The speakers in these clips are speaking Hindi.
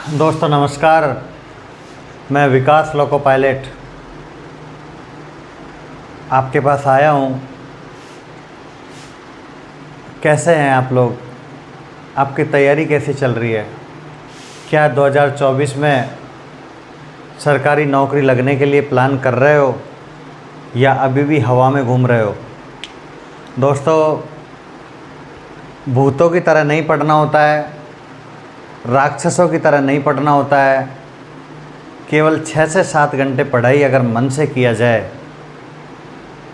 दोस्तों नमस्कार, मैं विकास लोको पायलट आपके पास आया हूँ। कैसे हैं आप लोग? आपकी तैयारी कैसी चल रही है? क्या 2024 में सरकारी नौकरी लगने के लिए प्लान कर रहे हो या अभी भी हवा में घूम रहे हो? दोस्तों, भूतों की तरह नहीं पढ़ना होता है, राक्षसों की तरह नहीं पढ़ना होता है। केवल 6 से 7 घंटे पढ़ाई अगर मन से किया जाए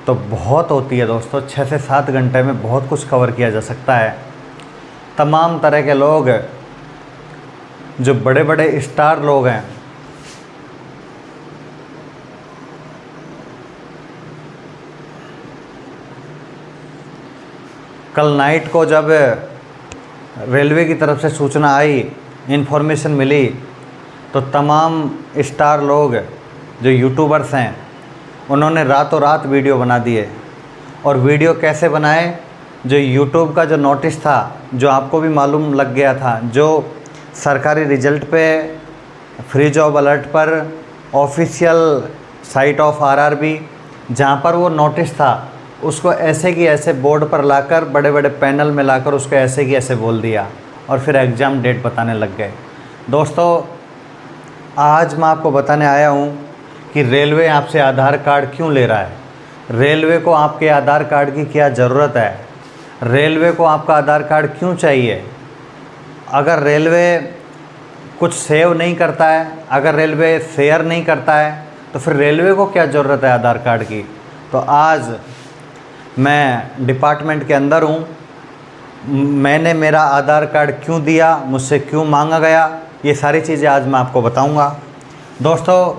तो बहुत होती है दोस्तों। 6 से 7 घंटे में बहुत कुछ कवर किया जा सकता है। तमाम तरह के लोग, जो बड़े बड़े स्टार लोग हैं, कल नाइट को जब रेलवे की तरफ से सूचना आई, इन्फॉर्मेशन मिली, तो तमाम स्टार लोग जो यूट्यूबर्स हैं उन्होंने रातों रात वीडियो बना दिए। और वीडियो कैसे बनाए? जो यूट्यूब का जो नोटिस था, जो आपको भी मालूम लग गया था, जो सरकारी रिजल्ट पे, फ्री जॉब अलर्ट पर, ऑफिशियल साइट ऑफ आरआरबी, जहाँ पर वो नोटिस था, उसको ऐसे की ऐसे बोर्ड पर लाकर, बड़े बड़े पैनल में लाकर उसको ऐसे की ऐसे बोल दिया और फिर एग्ज़ाम डेट बताने लग गए। दोस्तों, आज मैं आपको बताने आया हूँ कि रेलवे आपसे आधार कार्ड क्यों ले रहा है। रेलवे को आपके आधार कार्ड की क्या ज़रूरत है? रेलवे को आपका आधार कार्ड क्यों चाहिए? अगर रेलवे कुछ सेव नहीं करता है, अगर रेलवे शेयर नहीं करता है, तो फिर रेलवे को क्या ज़रूरत है आधार कार्ड की? तो आज मैं डिपार्टमेंट के अंदर हूँ, मैंने मेरा आधार कार्ड क्यों दिया, मुझसे क्यों मांगा गया, ये सारी चीज़ें आज मैं आपको बताऊँगा। दोस्तों,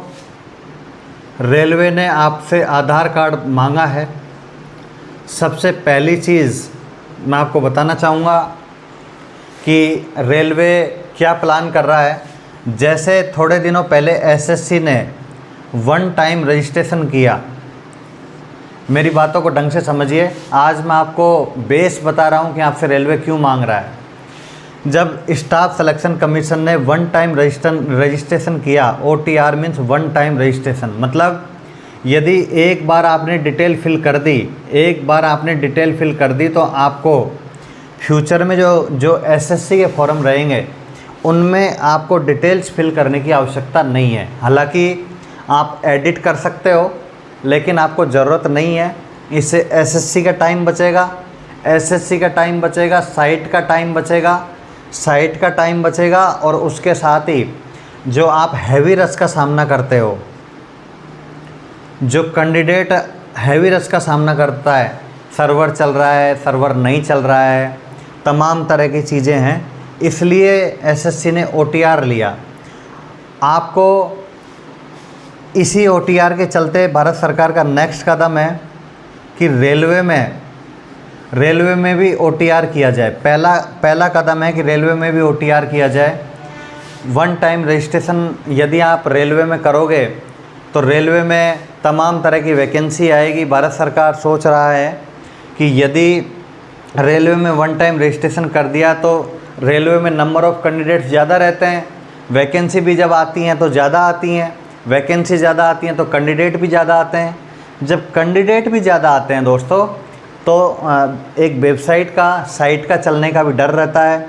रेलवे ने आपसे आधार कार्ड मांगा है। सबसे पहली चीज़ मैं आपको बताना चाहूँगा कि रेलवे क्या प्लान कर रहा है। जैसे थोड़े दिनों पहले एसएससी ने वन टाइम रजिस्ट्रेशन किया, मेरी बातों को ढंग से समझिए। आज मैं आपको बेस बता रहा हूँ कि आपसे रेलवे क्यों मांग रहा है। जब स्टाफ सिलेक्शन कमीशन ने वन टाइम रजिस्ट्रेशन किया, OTR means one time registration, मतलब यदि एक बार आपने डिटेल फिल कर दी, तो आपको फ्यूचर में जो एसएससी के फॉर्म रहेंगे उनमें आपको डिटेल्स फिल करने की आवश्यकता नहीं है। हालांकि आप एडिट कर सकते हो, लेकिन आपको ज़रूरत नहीं है। इससे एसएससी का टाइम बचेगा, साइट का टाइम बचेगा, और उसके साथ ही जो आप हैवी रश का सामना करते हो, जो कैंडिडेट हैवी रश का सामना करता है, सर्वर चल रहा है, सर्वर नहीं चल रहा है, तमाम तरह की चीज़ें हैं, इसलिए एसएससी ने OTR लिया। आपको इसी OTR के चलते भारत सरकार का नेक्स्ट कदम है कि रेलवे में भी OTR किया जाए। पहला कदम है कि रेलवे में भी OTR किया जाए। वन टाइम रजिस्ट्रेशन यदि आप रेलवे में करोगे तो रेलवे में तमाम तरह की वैकेंसी आएगी। भारत सरकार सोच रहा है कि यदि रेलवे में वन टाइम रजिस्ट्रेशन कर दिया तो रेलवे में नंबर ऑफ़ कैंडिडेट्स ज़्यादा रहते हैं, वैकेंसी भी जब आती हैं तो ज़्यादा आती हैं, वैकेंसी ज़्यादा आती हैं तो कैंडिडेट भी ज़्यादा आते हैं। जब कैंडिडेट भी ज़्यादा आते हैं दोस्तों, तो एक वेबसाइट का, साइट का चलने का भी डर रहता है,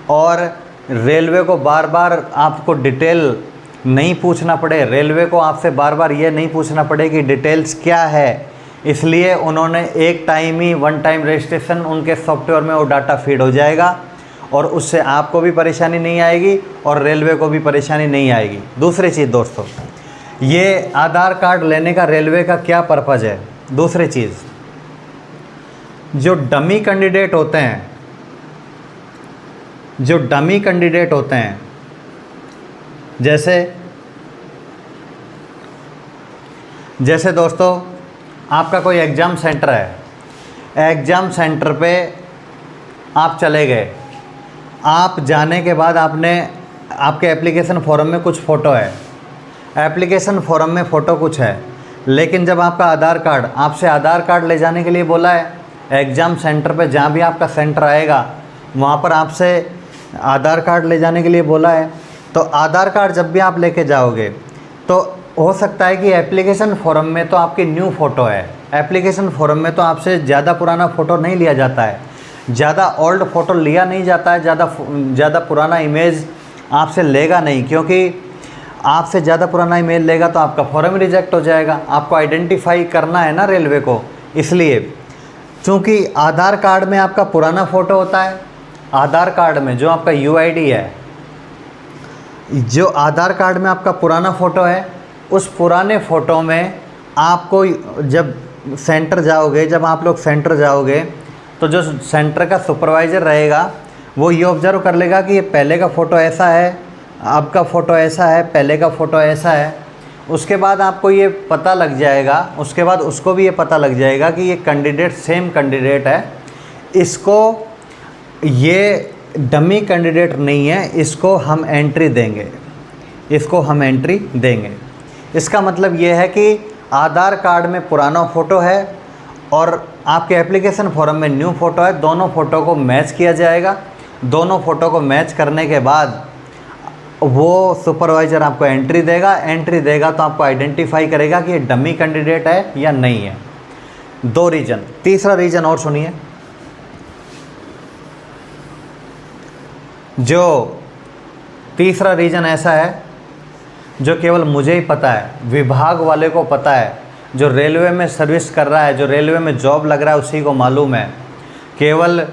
और रेलवे को बार बार आपको डिटेल नहीं पूछना पड़े, रेलवे को आपसे बार बार ये नहीं पूछना पड़े कि डिटेल्स क्या है। इसलिए उन्होंने एक टाइम ही वन टाइम रजिस्ट्रेशन, उनके सॉफ्टवेयर में वो डाटा फीड हो जाएगा, और उससे आपको भी परेशानी नहीं आएगी और रेलवे को भी परेशानी नहीं आएगी। दूसरी चीज़ दोस्तों, ये आधार कार्ड लेने का रेलवे का क्या पर्पज़ है? दूसरी चीज़, जो डमी कैंडिडेट होते हैं, जैसे दोस्तों, आपका कोई एग्ज़ाम सेंटर है, एग्ज़ाम सेंटर पे आप चले गए, आप जाने के बाद आपके एप्लीकेशन फॉर्म में कुछ फ़ोटो है, एप्लीकेशन फॉर्म में फ़ोटो कुछ है, लेकिन जब आपका आपसे आधार कार्ड ले जाने के लिए बोला है, एग्ज़ाम सेंटर पे जहाँ भी आपका सेंटर आएगा वहाँ पर आपसे आधार कार्ड ले जाने के लिए बोला है, तो आधार कार्ड जब भी आप लेके जाओगे तो हो सकता है कि एप्लीकेशन फॉर्म में तो आपकी न्यू फ़ोटो है, एप्लीकेशन फॉर्म में तो आपसे ज़्यादा पुराना फ़ोटो नहीं लिया जाता है, ज़्यादा ओल्ड फ़ोटो लिया नहीं जाता है, ज़्यादा पुराना इमेज आपसे लेगा नहीं, क्योंकि आपसे ज़्यादा पुराना इमेज लेगा तो आपका फॉर्म रिजेक्ट हो जाएगा। आपको आइडेंटिफाई करना है ना रेलवे को, इसलिए चूँकि आधार कार्ड में आपका पुराना फ़ोटो होता है, आधार कार्ड में जो आपका यूआईडी है, जो आधार कार्ड में आपका पुराना फ़ोटो है, उस पुराने फ़ोटो में आपको जब सेंटर जाओगे, जब आप लोग सेंटर जाओगे तो जो सेंटर का सुपरवाइज़र रहेगा वो ये ऑब्ज़र्व कर लेगा कि ये पहले का फ़ोटो ऐसा है, अब का फ़ोटो ऐसा है, पहले का फ़ोटो ऐसा है। उसके बाद आपको ये पता लग जाएगा, उसके बाद उसको भी ये पता लग जाएगा कि ये कैंडिडेट सेम कैंडिडेट है, इसको ये डमी कैंडिडेट नहीं है, इसको हम एंट्री देंगे, इसको हम एंट्री देंगे। इसका मतलब ये है कि आधार कार्ड में पुराना फ़ोटो है और आपके एप्लीकेशन फॉर्म में न्यू फ़ोटो है, दोनों फ़ोटो को मैच किया जाएगा। दोनों फ़ोटो को मैच करने के बाद वो सुपरवाइज़र आपको एंट्री देगा तो आपको आइडेंटिफाई करेगा कि ये डमी कैंडिडेट है या नहीं है। 2 रीज़न। तीसरा रीज़न और सुनिए, जो तीसरा रीज़न ऐसा है जो केवल मुझे ही पता है, विभाग वाले को पता है, जो रेलवे में सर्विस कर रहा है, जो रेलवे में जॉब लग रहा है उसी को मालूम है। केवल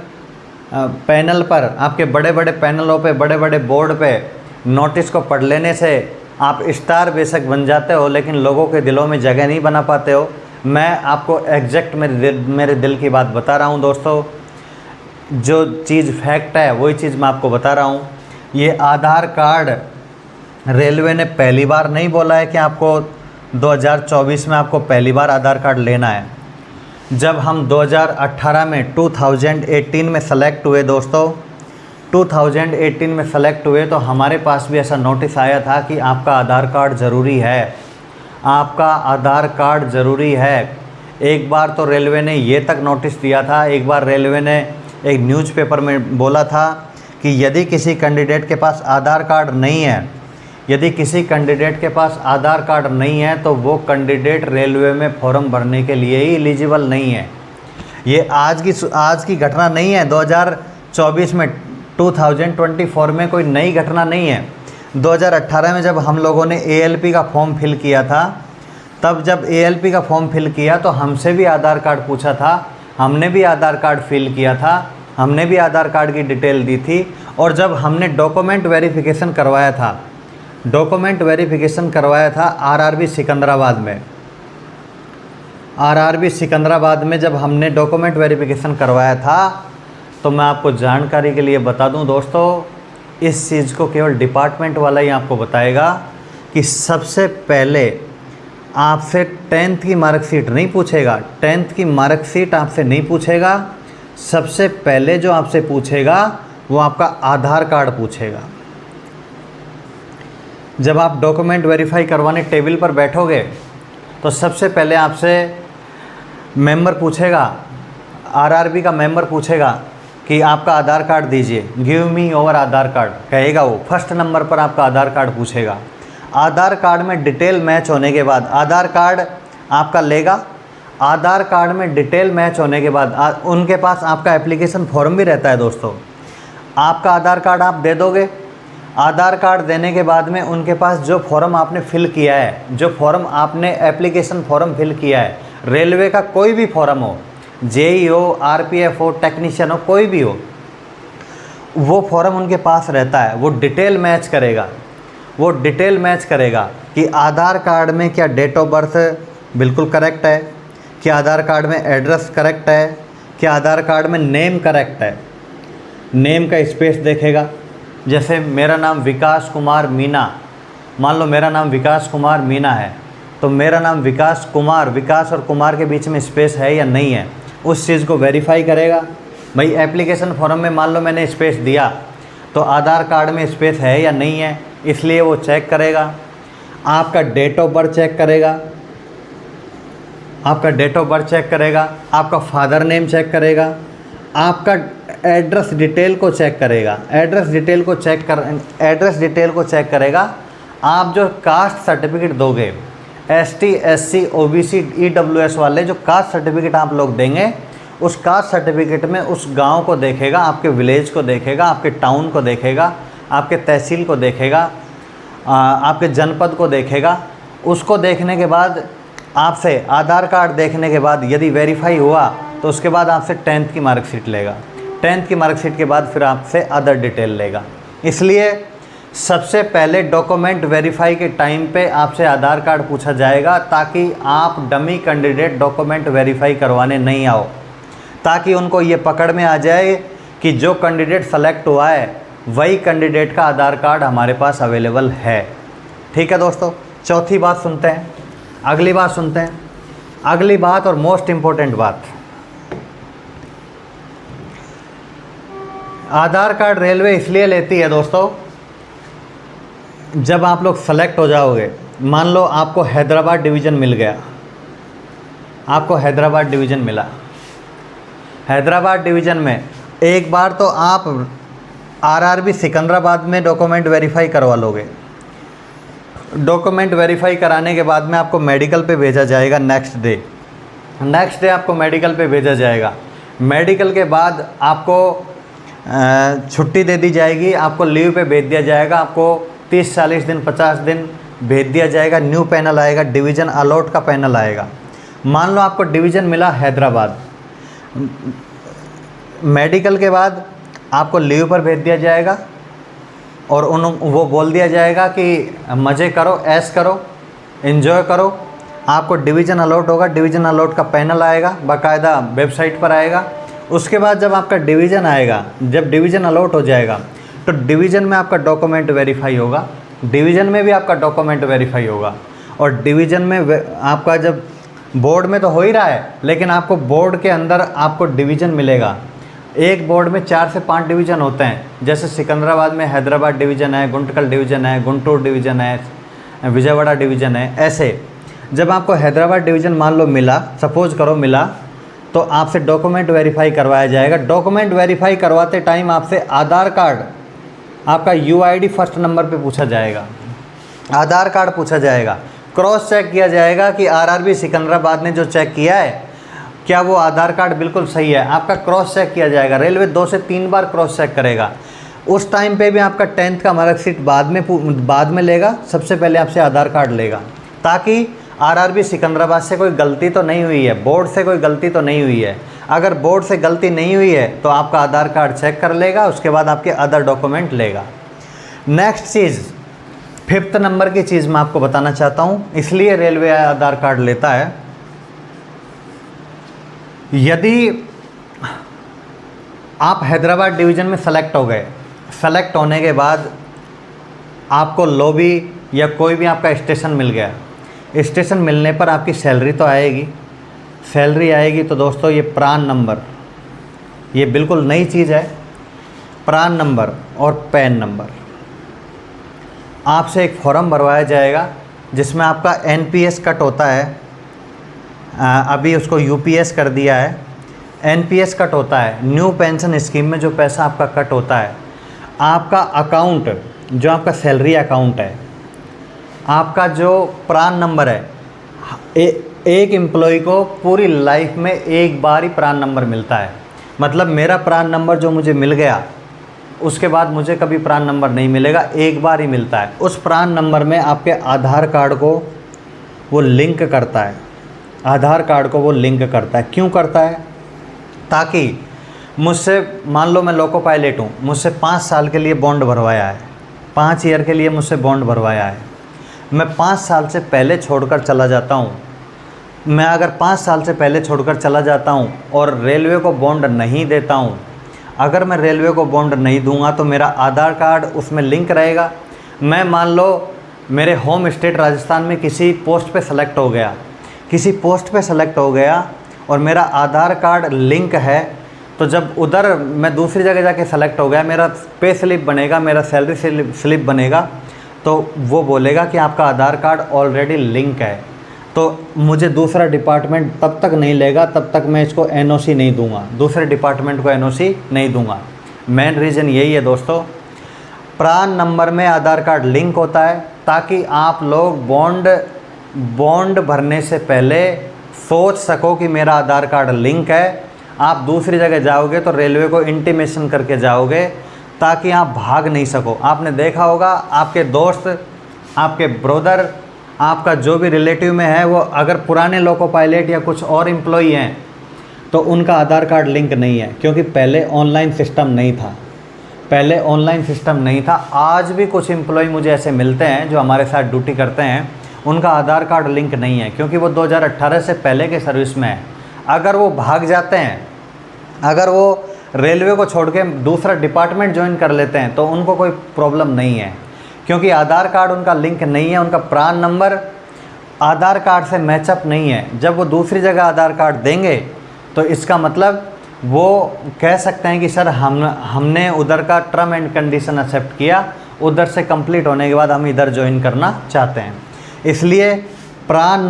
पैनल पर, आपके बड़े बड़े पैनलों पे, बड़े बड़े बोर्ड पे नोटिस को पढ़ लेने से आप स्टार बेशक बन जाते हो, लेकिन लोगों के दिलों में जगह नहीं बना पाते हो। मैं आपको एग्जैक्ट मेरे दिल की बात बता रहा हूँ दोस्तों, जो चीज़ फैक्ट है वही चीज़ मैं आपको बता रहा हूँ। ये आधार कार्ड रेलवे ने पहली बार नहीं बोला है कि आपको 2024 में आपको पहली बार आधार कार्ड लेना है। जब हम 2018 में 2018 में सेलेक्ट हुए दोस्तों, 2018 में सेलेक्ट हुए तो हमारे पास भी ऐसा नोटिस आया था कि आपका आधार कार्ड ज़रूरी है, आपका आधार कार्ड ज़रूरी है। एक बार तो रेलवे ने ये तक नोटिस दिया था, एक बार रेलवे ने एक न्यूज़पेपर में बोला था कि यदि किसी कैंडिडेट के पास आधार कार्ड नहीं है, यदि किसी कैंडिडेट के पास आधार कार्ड नहीं है तो वो कैंडिडेट रेलवे में फॉर्म भरने के लिए ही एलिजिबल नहीं है। ये आज की घटना नहीं है, 2024 में 2024 में कोई नई घटना नहीं है। 2018 में जब हम लोगों ने ALP का फॉर्म फिल किया था, तब जब ALP का फॉर्म फिल किया तो हमसे भी आधार कार्ड पूछा था, हमने भी आधार कार्ड फिल किया था, हमने भी आधार कार्ड की डिटेल दी थी। और जब हमने डॉक्यूमेंट वेरिफिकेशन करवाया था, डॉक्यूमेंट वेरिफिकेशन करवाया था RRB सिकंदराबाद में, RRB सिकंदराबाद में जब हमने डॉक्यूमेंट वेरिफिकेशन करवाया था तो मैं आपको जानकारी के लिए बता दूं दोस्तों, इस चीज़ को केवल डिपार्टमेंट वाला ही आपको बताएगा कि सबसे पहले आपसे 10th की मार्कशीट नहीं पूछेगा, 10th की मार्कशीट आपसे नहीं पूछेगा। सबसे पहले जो आपसे पूछेगा वो आपका आधार कार्ड पूछेगा। जब आप डॉक्यूमेंट वेरीफाई करवाने टेबल पर बैठोगे तो सबसे पहले आपसे मेंबर पूछेगा, RRB का मेंबर पूछेगा कि आपका आधार कार्ड दीजिए, give me your Aadhaar card कहेगा वो। फर्स्ट नंबर पर आपका आधार कार्ड पूछेगा। आधार कार्ड में डिटेल मैच होने के बाद आधार कार्ड आपका लेगा। आधार कार्ड में डिटेल मैच होने के बाद उनके पास आपका एप्लीकेशन फॉर्म भी रहता है दोस्तों। आपका आधार कार्ड आप दे दोगे। आधार कार्ड देने के बाद में उनके पास जो फॉर्म आपने फिल किया है, जो फॉर्म आपने एप्लीकेशन फॉर्म फिल किया है, रेलवे का कोई भी फॉर्म हो, JE हो, RPF हो, टेक्नीशियन हो, कोई भी हो, वो फॉर्म उनके पास रहता है। वो डिटेल मैच करेगा, वो डिटेल मैच करेगा कि आधार कार्ड में क्या डेट ऑफ बर्थ बिल्कुल करेक्ट है, क्या आधार कार्ड में एड्रेस करेक्ट है, क्या आधार कार्ड में नेम करेक्ट है। नेम का स्पेस देखेगा। जैसे मेरा नाम विकास कुमार मीना, मान लो मेरा नाम विकास कुमार मीना है, तो मेरा नाम विकास कुमार, विकास और कुमार के बीच में स्पेस है या नहीं है, उस चीज़ को वेरीफाई करेगा। भाई एप्लीकेशन फॉर्म में मान लो मैंने स्पेस दिया तो आधार कार्ड में स्पेस है या नहीं है, इसलिए वो चेक करेगा। आपका डेट ऑफ बर्थ चेक करेगा, आपका डेट ऑफ बर्थ चेक करेगा, आपका फादर नेम चेक करेगा, आपका एड्रेस डिटेल को चेक करेगा। एड्रेस डिटेल को चेक करेगा। आप जो कास्ट सर्टिफिकेट दोगे, ST SC OBC EWS वाले जो कास्ट सर्टिफिकेट आप लोग देंगे, उस कास्ट सर्टिफिकेट में उस गांव को देखेगा, आपके विलेज को देखेगा, आपके टाउन को देखेगा, आपके तहसील को देखेगा, आपके जनपद को देखेगा। उसको देखने के बाद आपसे आधार कार्ड देखने के बाद यदि वेरीफाई हुआ तो उसके बाद आपसे 10th की मार्कशीट लेगा। 10th की मार्कशीट के बाद फिर आपसे अदर डिटेल लेगा। इसलिए सबसे पहले डॉक्यूमेंट वेरीफाई के टाइम पे आपसे आधार कार्ड पूछा जाएगा, ताकि आप डमी कैंडिडेट डॉक्यूमेंट वेरीफाई करवाने नहीं आओ, ताकि उनको ये पकड़ में आ जाए कि जो कैंडिडेट सेलेक्ट हुआ है वही कैंडिडेट का आधार कार्ड हमारे पास अवेलेबल है। ठीक है दोस्तों, चौथी बात सुनते हैं, अगली बात सुनते हैं। अगली बात और मोस्ट इम्पोर्टेंट बात, आधार कार्ड रेलवे इसलिए लेती है दोस्तों, जब आप लोग सेलेक्ट हो जाओगे, मान लो आपको हैदराबाद डिवीज़न मिल गया, आपको हैदराबाद डिवीज़न मिला। हैदराबाद डिवीज़न में एक बार तो आप RRB सिकंदराबाद में डॉक्यूमेंट वेरीफाई करवा लोगे। डॉक्यूमेंट वेरीफाई कराने के बाद में आपको मेडिकल पे भेजा जाएगा। नेक्स्ट डे आपको मेडिकल पे भेजा जाएगा। मेडिकल के बाद आपको छुट्टी दे दी जाएगी, आपको लीव पे भेज दिया जाएगा। आपको 30-40 दिन 50 दिन भेज दिया जाएगा। न्यू पैनल आएगा, डिवीज़न अलॉट का पैनल आएगा। मान लो आपको डिवीज़न मिला हैदराबाद, मेडिकल के बाद आपको लीव पर भेज दिया जाएगा और वो बोल दिया जाएगा कि मज़े करो, ऐश करो, एंजॉय करो। आपको डिवीज़न अलॉट होगा, डिवीज़न अलॉट का पैनल आएगा, बाकायदा वेबसाइट पर आएगा। उसके बाद जब आपका डिवीज़न आएगा, जब डिवीज़न अलॉट हो जाएगा तो डिवीज़न में आपका डॉक्यूमेंट वेरीफाई होगा, डिवीज़न में भी आपका डॉक्यूमेंट वेरीफाई होगा। और डिवीज़न में आपका जब बोर्ड में तो हो ही रहा है, लेकिन आपको बोर्ड के अंदर आपको डिवीज़न मिलेगा। एक बोर्ड में 4 से 5 डिवीज़न होते हैं, जैसे सिकंदराबाद में हैदराबाद डिवीज़न है, गुंटकल डिवीज़न है, गुंटूर डिवीज़न है, विजयवाड़ा डिवीज़न है। ऐसे जब आपको हैदराबाद डिवीज़न मान लो मिला, सपोज करो मिला, तो आपसे डॉक्यूमेंट वेरीफाई करवाया जाएगा। डॉक्यूमेंट वेरीफाई करवाते टाइम आपसे आधार कार्ड, आपका UID फर्स्ट नंबर पे पूछा जाएगा, आधार कार्ड पूछा जाएगा। क्रॉस चेक किया जाएगा कि RRB सिकंदराबाद ने जो चेक किया है क्या वो आधार कार्ड बिल्कुल सही है। आपका क्रॉस चेक किया जाएगा। रेलवे 2 से 3 बार क्रॉस चेक करेगा। उस टाइम पे भी आपका 10th का मार्कशीट बाद में लेगा, सबसे पहले आपसे आधार कार्ड लेगा, ताकि RRB सिकंदराबाद से कोई गलती तो नहीं हुई है, बोर्ड से कोई गलती तो नहीं हुई है। अगर बोर्ड से गलती नहीं हुई है तो आपका आधार कार्ड चेक कर लेगा, उसके बाद आपके अदर डॉक्यूमेंट लेगा। नेक्स्ट चीज़, 5th नंबर की चीज़ मैं आपको बताना चाहता हूँ, इसलिए रेलवे आधार कार्ड लेता है। यदि आप हैदराबाद डिवीज़न में सेलेक्ट हो गए, सेलेक्ट होने के बाद आपको लॉबी या कोई भी आपका स्टेशन मिल गया, स्टेशन मिलने पर आपकी सैलरी तो आएगी। सैलरी आएगी तो दोस्तों ये प्रान नंबर, ये बिल्कुल नई चीज़ है। प्रान नंबर और पैन नंबर, आपसे एक फॉर्म भरवाया जाएगा जिसमें आपका NPS कट होता है, अभी उसको UPS कर दिया है। NPS कट होता है, न्यू पेंशन स्कीम में जो पैसा आपका कट होता है। आपका अकाउंट, जो आपका सैलरी अकाउंट है, आपका जो प्रान नंबर है, एक एम्प्लॉय को पूरी लाइफ में एक बार ही प्रान नंबर मिलता है। मतलब मेरा प्रान नंबर जो मुझे मिल गया, उसके बाद मुझे कभी प्रान नंबर नहीं मिलेगा, एक बार ही मिलता है। उस प्रान नंबर में आपके आधार कार्ड को वो लिंक करता है, आधार कार्ड को वो लिंक करता है। क्यों करता है? ताकि मुझसे, मान लो मैं लोको पायलट हूँ, मुझसे 5 साल के लिए बॉन्ड भरवाया है, 5 ईयर के लिए मुझसे बॉन्ड भरवाया है। मैं 5 साल से पहले छोड़कर चला जाता हूँ, मैं अगर 5 साल से पहले छोड़कर चला जाता हूँ और रेलवे को बॉन्ड नहीं देता हूँ, अगर मैं रेलवे को बॉन्ड नहीं दूंगा तो मेरा आधार कार्ड उसमें लिंक रहेगा। मैं मान लो मेरे होम स्टेट राजस्थान में किसी पोस्ट पे सेलेक्ट हो गया, किसी पोस्ट पे सेलेक्ट हो गया और मेरा आधार कार्ड लिंक है, तो जब उधर मैं दूसरी जगह जाके सेलेक्ट हो गया, मेरा पे स्लिप बनेगा, मेरा सैलरी स्लिप बनेगा, तो वो बोलेगा कि आपका आधार कार्ड ऑलरेडी लिंक है। तो मुझे दूसरा डिपार्टमेंट तब तक नहीं लेगा तब तक मैं इसको एनओसी नहीं दूंगा, दूसरे डिपार्टमेंट को एनओसी नहीं दूंगा। मेन रीज़न यही है दोस्तों। प्रान नंबर में आधार कार्ड लिंक होता है ताकि आप लोग बॉन्ड भरने से पहले सोच सको कि मेरा आधार कार्ड लिंक है। आप दूसरी जगह जाओगे तो रेलवे को इंटीमेशन करके जाओगे ताकि आप भाग नहीं सको। आपने देखा होगा आपके दोस्त, आपके ब्रदर, आपका जो भी रिलेटिव में है, वो अगर पुराने लोको पायलट या कुछ और एम्प्लॉई हैं तो उनका आधार कार्ड लिंक नहीं है, क्योंकि पहले ऑनलाइन सिस्टम नहीं था। पहले ऑनलाइन सिस्टम नहीं था। आज भी कुछ एम्प्लॉई मुझे ऐसे मिलते हैं जो हमारे साथ ड्यूटी करते हैं, उनका आधार कार्ड लिंक नहीं है क्योंकि वो 2018 से पहले के सर्विस में है। अगर वो भाग जाते हैं, अगर वो रेलवे को छोड़ के दूसरा डिपार्टमेंट ज्वाइन कर लेते हैं तो उनको कोई प्रॉब्लम नहीं है, क्योंकि आधार कार्ड उनका लिंक नहीं है, उनका प्रान नंबर आधार कार्ड से मैचअप नहीं है। जब वो दूसरी जगह आधार कार्ड देंगे तो इसका मतलब वो कह सकते हैं कि सर हमने उधर का टर्म एंड कंडीशन एक्सेप्ट किया, उधर से कंप्लीट होने के बाद हम इधर ज्वाइन करना चाहते हैं। इसलिए प्रान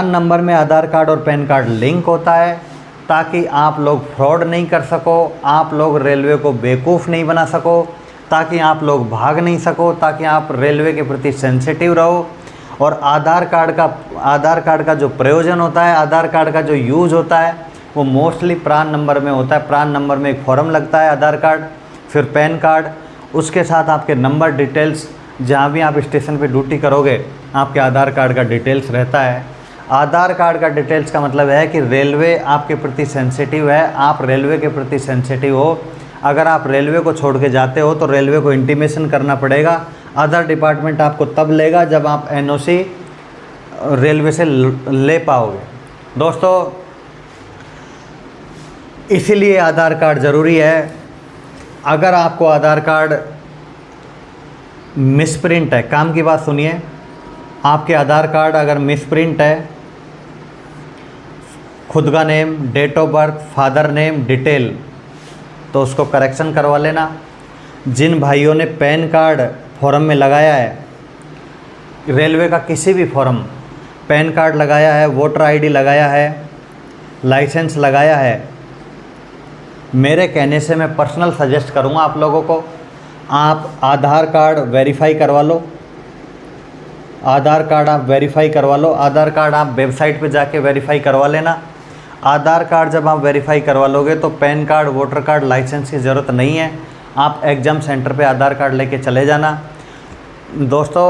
नंबर में आधार कार्ड और पैन कार्ड लिंक होता है ताकि आप लोग फ्रॉड नहीं कर सको, आप लोग रेलवे को बेवकूफ़ नहीं बना सको, ताकि आप लोग भाग नहीं सको, ताकि आप रेलवे के प्रति सेंसिटिव रहो। और आधार कार्ड का जो प्रयोजन होता है, आधार कार्ड का जो यूज़ होता है वो मोस्टली प्रान नंबर में होता है। प्रान नंबर में एक फॉर्म लगता है, आधार कार्ड, फिर पैन कार्ड, उसके साथ आपके नंबर डिटेल्स, जहाँ भी आप स्टेशन पे ड्यूटी करोगे आपके आधार कार्ड का डिटेल्स रहता है। आधार कार्ड का डिटेल्स का मतलब है कि रेलवे आपके प्रति सेंसिटिव है, आप रेलवे के प्रति सेंसिटिव हो। अगर आप रेलवे को छोड़ के जाते हो तो रेलवे को इंटीमेशन करना पड़ेगा। अदर डिपार्टमेंट आपको तब लेगा जब आप एनओसी रेलवे से ले पाओगे। दोस्तों, इसीलिए आधार कार्ड ज़रूरी है। अगर आपको आधार कार्ड मिसप्रिंट है, काम की बात सुनिए, आपके आधार कार्ड अगर मिसप्रिंट है, खुद का name, date of birth, father name, detail, तो उसको करेक्शन करवा लेना। जिन भाइयों ने पैन कार्ड फॉर्म में लगाया है, रेलवे का किसी भी फॉर्म, पैन कार्ड लगाया है, वोटर आईडी लगाया है, लाइसेंस लगाया है, मेरे कहने से मैं पर्सनल सजेस्ट करूंगा आप लोगों को, आप आधार कार्ड वेरीफाई करवा लो। आधार कार्ड आप वेरीफाई करवा लो। आधार कार्ड आप वेबसाइट पे जाके वेरीफाई करवा लेना। आधार कार्ड जब आप वेरीफाई करवा लोगे तो PAN card, voter card, license की ज़रूरत नहीं है। आप एग्ज़ाम सेंटर पे आधार कार्ड लेके चले जाना। दोस्तों,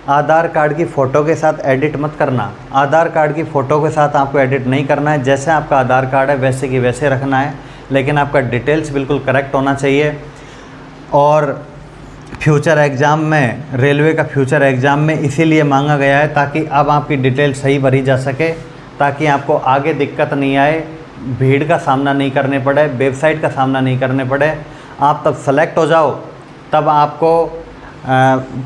आधार कार्ड की फ़ोटो के साथ एडिट मत करना। आधार कार्ड की फ़ोटो के साथ आपको एडिट नहीं करना है। जैसे आपका आधार कार्ड है वैसे की वैसे रखना है, लेकिन आपका डिटेल्स बिल्कुल करेक्ट होना चाहिए। और फ्यूचर एग्ज़ाम में, रेलवे का फ्यूचर एग्ज़ाम में इसीलिए मांगा गया है ताकि अब आपकी डिटेल सही भरी जा सके, ताकि आपको आगे दिक्कत नहीं आए, भीड़ का सामना नहीं करने पड़े, वेबसाइट का सामना नहीं करने पड़े। आप तब सेलेक्ट हो जाओ, तब आपको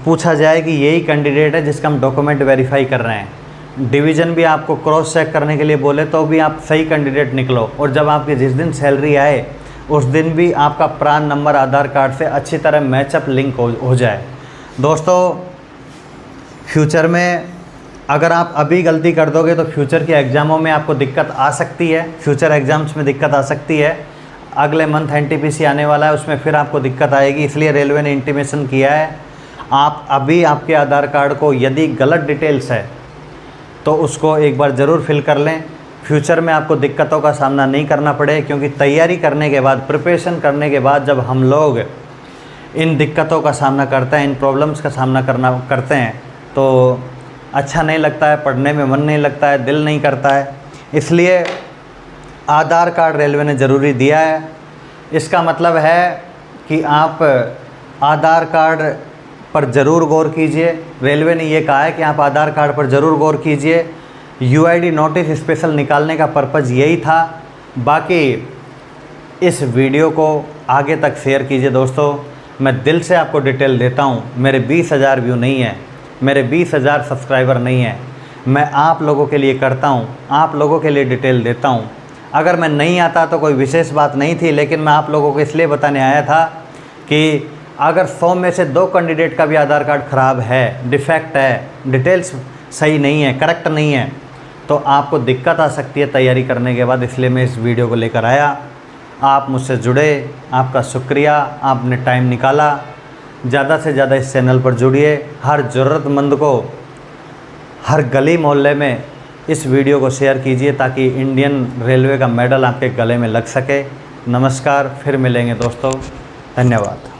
पूछा जाए कि यही कैंडिडेट है जिसका हम डॉक्यूमेंट वेरीफाई कर रहे हैं। डिवीज़न भी आपको क्रॉस चेक करने के लिए बोले तो भी आप सही कैंडिडेट निकलो। और जब आपकी जिस दिन सैलरी आए उस दिन भी आपका प्रान नंबर आधार कार्ड से अच्छी तरह मैचअप लिंक हो जाए। दोस्तों, फ्यूचर में अगर आप अभी गलती कर दोगे तो फ्यूचर के एग्ज़ामों में आपको दिक्कत आ सकती है। फ्यूचर एग्ज़ाम्स में दिक्कत आ सकती है। अगले मंथ एनटीपीसी आने वाला है, उसमें फिर आपको दिक्कत आएगी। इसलिए रेलवे ने इंटीमेशन किया है, आप अभी आपके आधार कार्ड को यदि गलत डिटेल्स है तो उसको एक बार ज़रूर फिल कर लें। फ्यूचर में आपको दिक्कतों का सामना नहीं करना पड़े, क्योंकि तैयारी करने के बाद, प्रिपरेशन करने के बाद जब हम लोग इन दिक्कतों का सामना करते हैं, इन प्रॉब्लम्स का सामना करते हैं तो अच्छा नहीं लगता है, पढ़ने में मन नहीं लगता है, दिल नहीं करता है। इसलिए आधार कार्ड रेलवे ने ज़रूरी दिया है। इसका मतलब है कि आप आधार कार्ड पर ज़रूर गौर कीजिए। रेलवे ने ये कहा है कि आप आधार कार्ड पर ज़रूर गौर कीजिए। यूआईडी नोटिस स्पेशल निकालने का पर्पज़ यही था। बाकी इस वीडियो को आगे तक शेयर कीजिए। दोस्तों, मैं दिल से आपको डिटेल देता हूँ। मेरे 20,000 व्यू नहीं है, मेरे 20,000 सब्सक्राइबर नहीं है। मैं आप लोगों के लिए करता हूँ, आप लोगों के लिए डिटेल देता हूँ। अगर मैं नहीं आता तो कोई विशेष बात नहीं थी, लेकिन मैं आप लोगों को इसलिए बताने आया था कि अगर 100 में से 2 कैंडिडेट का भी आधार कार्ड ख़राब है, डिफेक्ट है, डिटेल्स सही नहीं है, करेक्ट नहीं है, तो आपको दिक्कत आ सकती है तैयारी करने के बाद। इसलिए मैं इस वीडियो को लेकर आया। आप मुझसे जुड़े, आपका शुक्रिया, आपने टाइम निकाला। ज़्यादा से ज़्यादा इस चैनल पर जुड़िए। हर ज़रूरतमंद को हर गली मोहल्ले में इस वीडियो को शेयर कीजिए ताकि इंडियन रेलवे का मेडल आपके गले में लग सके। नमस्कार, फिर मिलेंगे दोस्तों, धन्यवाद।